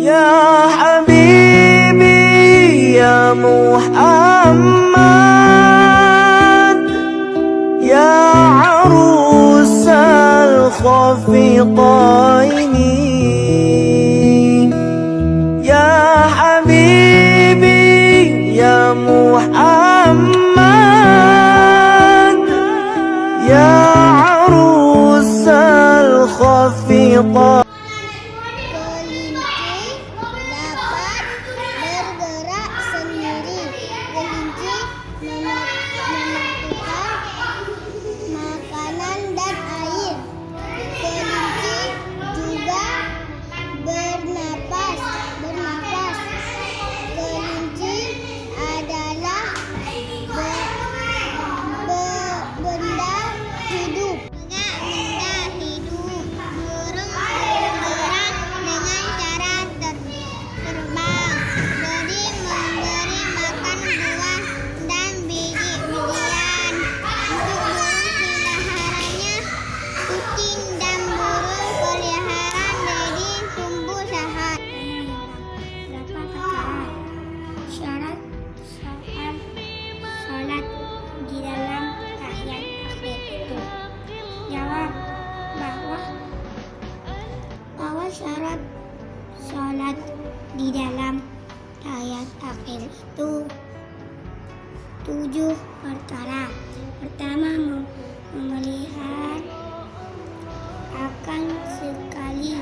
Ya Habibi ya Muhammad, ya arusal khafiqaini, ya Habibi ya Muhammad, ya arusal khafiqaini. Syarat sholat di dalam tahiyat akhir itu 7 perkara. Pertama, memelihara akan segala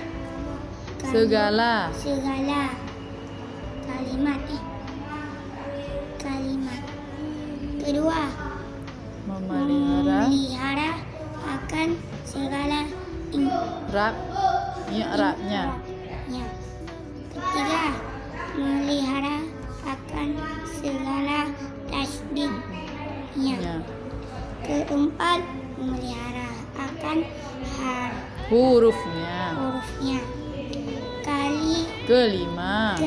kalimat. Kedua, memelihara akan segala i'rabnya. Ketiga, memelihara akan segala tasdidnya. Keempat, memelihara akan hurufnya. Kelima,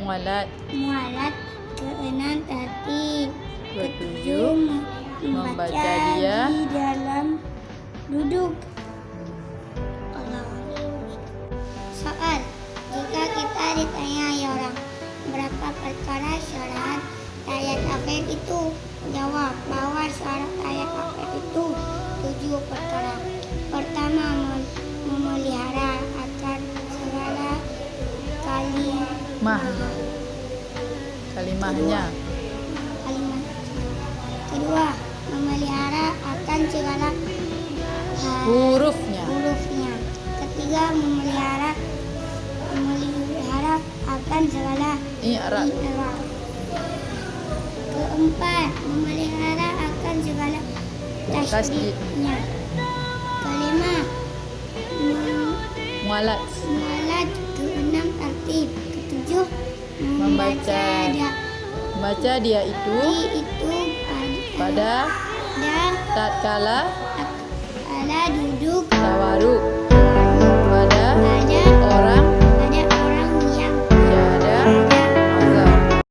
mualat. Keenam, tertib. Ketujuh, membaca dia di dalam duduk. Soal, jika kita ditanya ya orang, berapa perkara syarat tahiyat akhir itu? Jawab bahwa syarat tahiyat akhir itu 7 perkara. Pertama, memelihara akan segala kalimahnya. Kedua, memelihara akan segala hurufnya. Ketiga, memelihara akan segala i'rab. Keempat, memelihara akan segala tasdidnya. Kelima, mualat. Keenam, tertib. Ketujuh, Membaca dia itu pada tatkala duduk tawaruk.